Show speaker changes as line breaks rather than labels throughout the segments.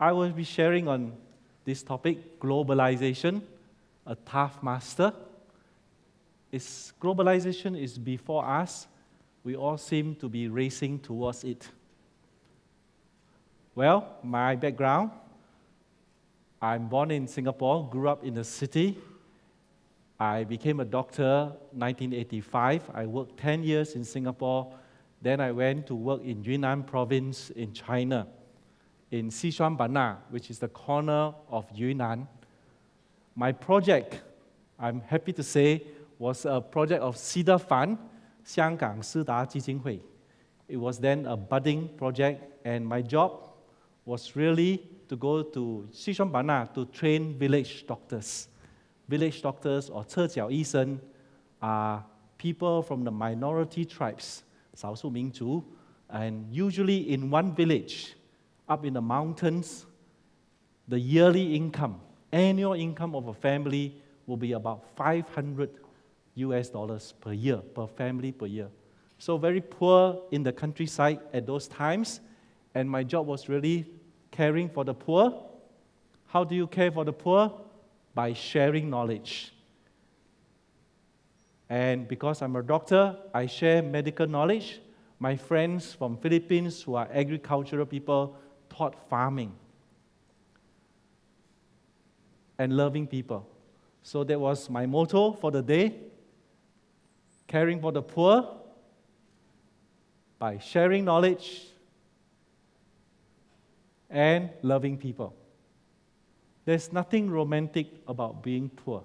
I will be sharing on this topic, globalization, a tough master. Globalization is before us. We all seem to be racing towards it. Well, my background, I'm born in Singapore, grew up in the city. I became a doctor in 1985. I worked 10 years in Singapore. Then I went to work in Yunnan province in China, in Sichuan, which is the corner of Yunnan. My project, I'm happy to say, was a project of Cedar Fund, 香港施达基金会. It was then a budding project, and my job was really to go to Sichuan to train village doctors. Village doctors or 侧脚医生 are people from the minority tribes, 少数民族, and usually in one village, up in the mountains, the yearly income, annual income of a family will be about $500 per year, per family per year. So very poor in the countryside at those times, and my job was really caring for the poor. How do you care for the poor? By sharing knowledge. And because I'm a doctor, I share medical knowledge. My friends from Philippines who are agricultural people taught farming and loving people. So that was my motto for the day, caring for the poor by sharing knowledge and loving people. There's nothing romantic about being poor.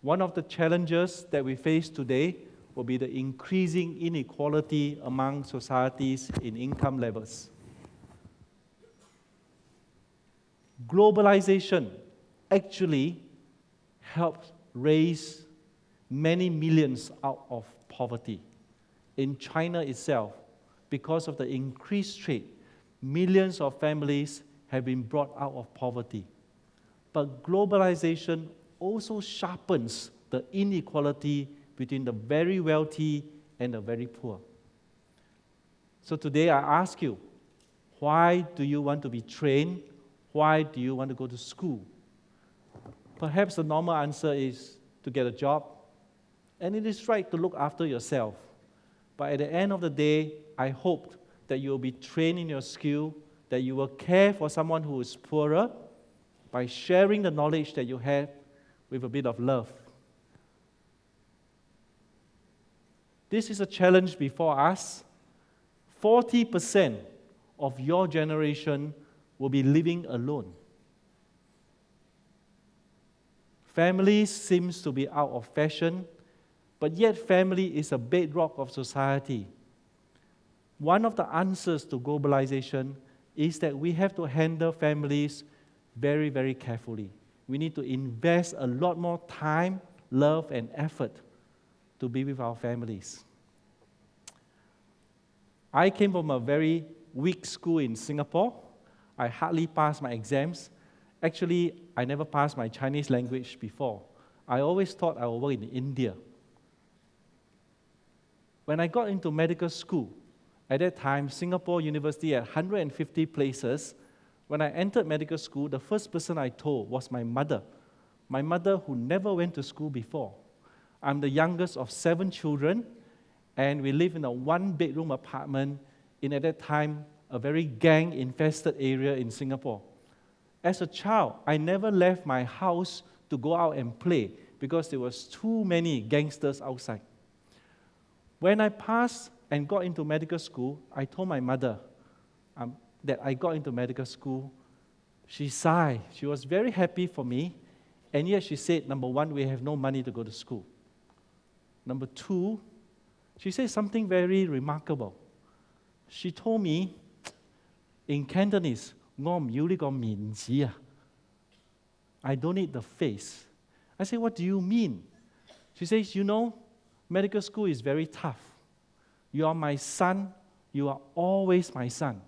One of the challenges that we face today will be the increasing inequality among societies in income levels. Globalization actually helped raise many millions out of poverty. In China itself, because of the increased trade, millions of families have been brought out of poverty. But globalization also sharpens the inequality between the very wealthy and the very poor. So today I ask you, why do you want to be trained? Why do you want to go to school? Perhaps the normal answer is to get a job, and it is right to look after yourself. But at the end of the day, I hope that you will be trained in your skill, that you will care for someone who is poorer by sharing the knowledge that you have with a bit of love. This is a challenge before us. 40% of your generation will be living alone. Families seems to be out of fashion, but yet family is a bedrock of society. One of the answers to globalization is that we have to handle families very, very carefully. We need to invest a lot more time, love, and effort to be with our families. I came from a very weak school in Singapore. I hardly passed my exams. Actually, I never passed my Chinese language before. I always thought I would work in India. When I got into medical school, at that time, Singapore University had 150 places. When I entered medical school, the first person I told was my mother who never went to school before. I'm the youngest of 7 children, and we live in a 1-bedroom apartment in, at that time, a very gang-infested area in Singapore. As a child, I never left my house to go out and play because there was too many gangsters outside. When I passed and got into medical school, I told my mother that I got into medical school. She sighed. She was very happy for me, and yet she said, number one, we have no money to go to school. Number two, she said something very remarkable. She told me in Cantonese, 我唔要呢個面子啊. I don't need the face. I said, what do you mean? She says, you know, medical school is very tough. You are my son. You are always my son.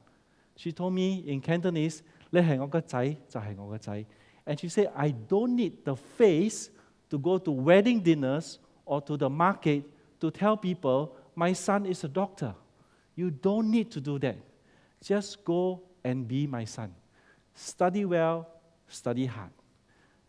She told me in Cantonese, 你係我個仔就係我個仔. And she said, I don't need the face to go to wedding dinners or to the market to tell people my son is a doctor. You don't need to do that. Just go and be my son. Study well, study hard.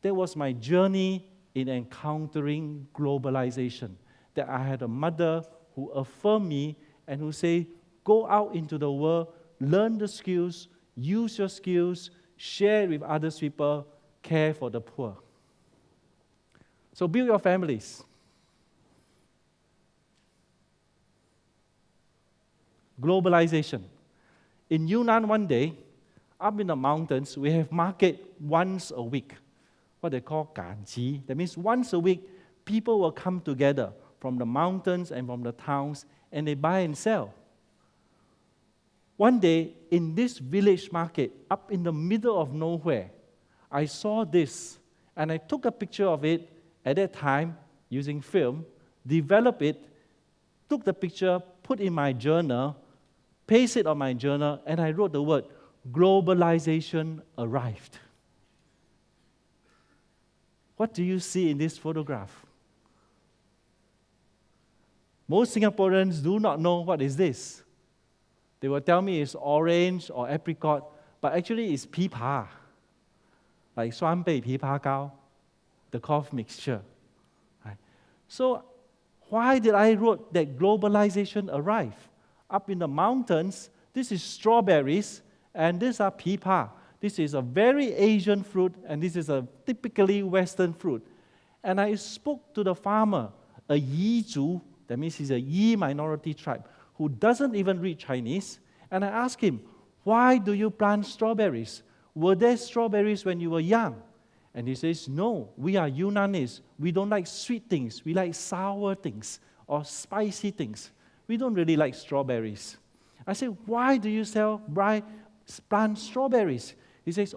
That was my journey in encountering globalization. That I had a mother who affirmed me and who said, go out into the world, learn the skills, use your skills, share with other people, care for the poor. So build your families. Globalization. In Yunnan one day, up in the mountains, we have market once a week. What they call 赶集. That means once a week, people will come together from the mountains and from the towns, and they buy and sell. One day, in this village market, up in the middle of nowhere, I saw this, and I took a picture of it at that time using film, developed it, took the picture, put in my journal, pasted it on my journal, and I wrote the word, globalization arrived. What do you see in this photograph? Most Singaporeans do not know what is this. They will tell me it's orange or apricot, but actually it's 枇杷, like 酸贝枇杷膏, the cough mixture. Right? So why did I wrote that globalization arrived? Up in the mountains, this is strawberries, and these are 枇杷. This is a very Asian fruit, and this is a typically Western fruit. And I spoke to the farmer, a Yi Zhu, that means he's a Yi minority tribe, who doesn't even read Chinese, and I asked him, why do you plant strawberries? Were there strawberries when you were young? And he says, no, we are Yunnanese. We don't like sweet things. We like sour things or spicy things. We don't really like strawberries. I said, why do you plant strawberries? He says,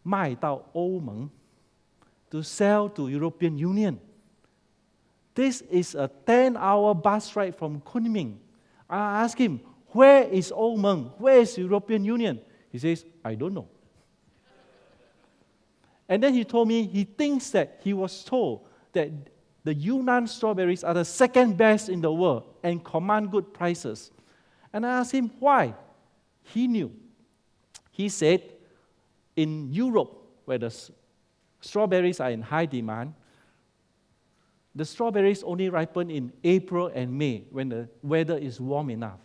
卖到欧盟, to sell to European Union. This is a 10-hour bus ride from Kunming. I asked him, where is Omen? Where is European Union? He says, I don't know. And then he told me he thinks that he was told that the Yunnan strawberries are the second best in the world and command good prices. And I asked him why. He knew. He said, in Europe, where the strawberries are in high demand, the strawberries only ripen in April and May when the weather is warm enough.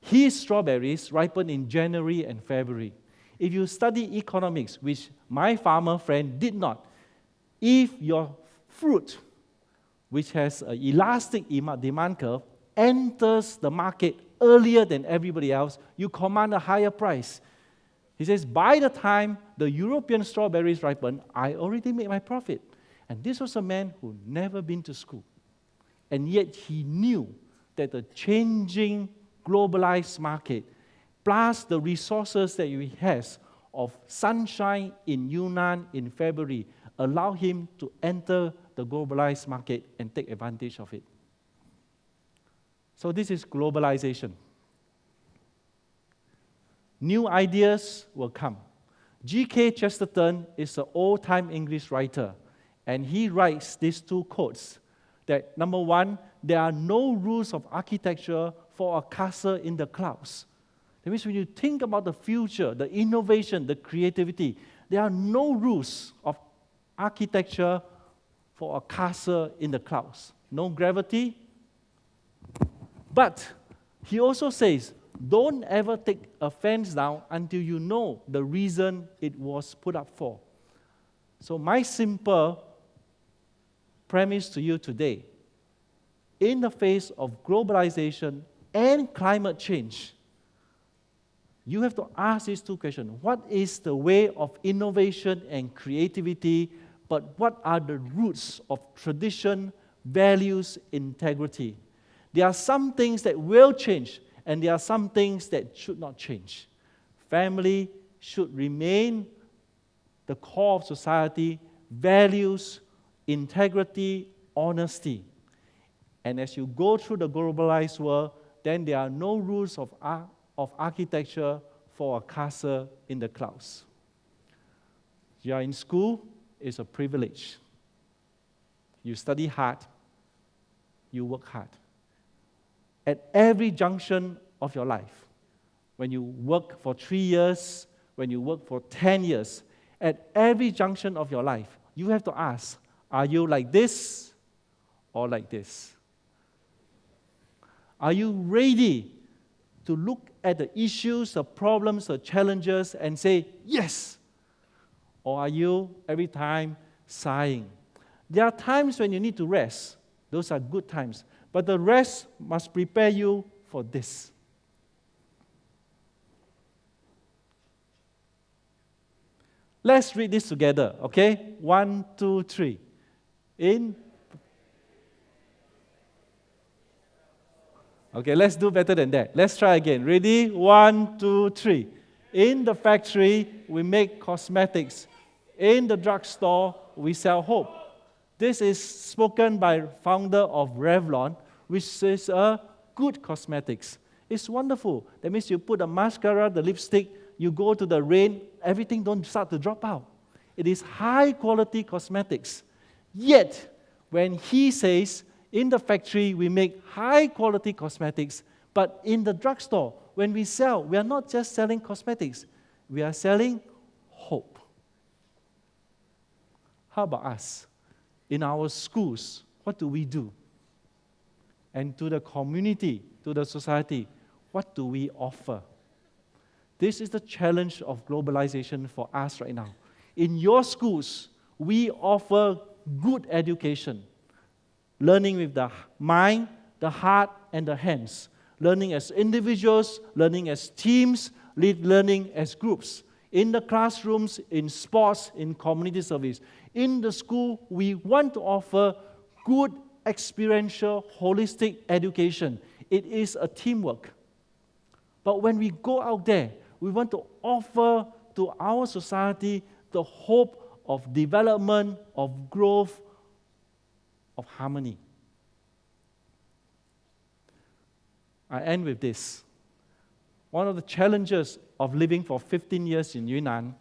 His strawberries ripen in January and February. If you study economics, which my farmer friend did not, if your fruit, which has an elastic demand curve, enters the market earlier than everybody else, you command a higher price. He says, by the time the European strawberries ripen, I already made my profit. And this was a man who never been to school. And yet he knew that the changing globalized market, plus the resources that he has of sunshine in Yunnan in February, allow him to enter the globalized market and take advantage of it. So this is globalization. New ideas will come. G.K. Chesterton is an old-time English writer, and he writes these two quotes, that number one, there are no rules of architecture for a castle in the clouds. That means when you think about the future, the innovation, the creativity, there are no rules of architecture for a castle in the clouds. No gravity. But he also says, don't ever take a fence down until you know the reason it was put up for. So my simple premise to you today, in the face of globalization and climate change, you have to ask these two questions. What is the way of innovation and creativity, but what are the roots of tradition, values, integrity? There are some things that will change, and there are some things that should not change. Family should remain the core of society, values, integrity, honesty. And as you go through the globalized world, then there are no rules of architecture for a castle in the clouds. You are in school, it's a privilege. You study hard, you work hard. At every junction of your life, when you work for 3 years, when you work for 10 years, at every junction of your life, you have to ask, are you like this or like this? Are you ready to look at the issues, the problems, the challenges, and say, yes? Or are you every time sighing? There are times when you need to rest. Those are good times. But the rest must prepare you for this. Let's read this together, okay? 1, 2, 3. Okay, let's do better than that. Let's try again. Ready? 1, 2, 3. In the factory, we make cosmetics. In the drugstore, we sell hope. This is spoken by founder of Revlon, which is a good cosmetics. It's wonderful. That means you put the mascara, the lipstick, you go to the rain, everything don't start to drop out. It is high quality cosmetics. Yet, when he says, in the factory, we make high quality cosmetics, but in the drugstore, when we sell, we are not just selling cosmetics, we are selling hope. How about us? In our schools, what do we do? And to the community, to the society, what do we offer? This is the challenge of globalization for us right now. In your schools, we offer good education. Learning with the mind, the heart, and the hands. Learning as individuals, learning as teams, learning as groups. In the classrooms, in sports, in community service. In the school, we want to offer good, experiential, holistic education. It is a teamwork. But when we go out there, we want to offer to our society the hope of development, of growth, of harmony. I end with this. One of the challenges of living for 15 years in Yunnan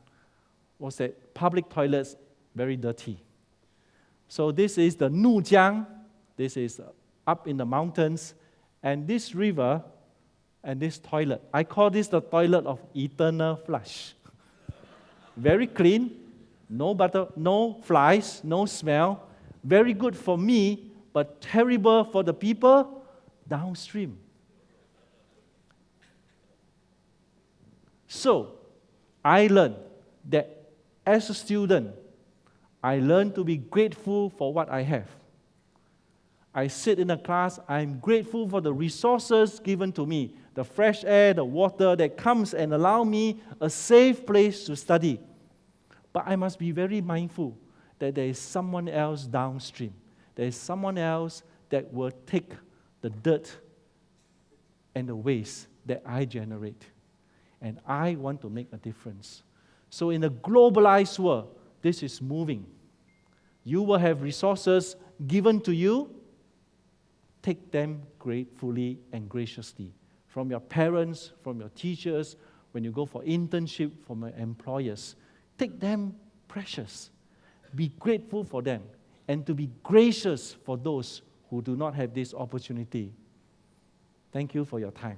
was that public toilets very dirty. So this is the Nujiang. This is up in the mountains. And this river and this toilet, I call this the toilet of eternal flush. Very clean, no butter, no flies, no smell. Very good for me, but terrible for the people downstream. So, I learned that as a student, I learned to be grateful for what I have. I sit in a class, I'm grateful for the resources given to me, the fresh air, the water that comes and allow me a safe place to study. But I must be very mindful that there is someone else downstream. There is someone else that will take the dirt and the waste that I generate. And I want to make a difference. So in a globalized world, this is moving. You will have resources given to you. Take them gratefully and graciously. From your parents, from your teachers, when you go for internship, from your employers. Take them precious. Be grateful for them. And to be gracious for those who do not have this opportunity. Thank you for your time.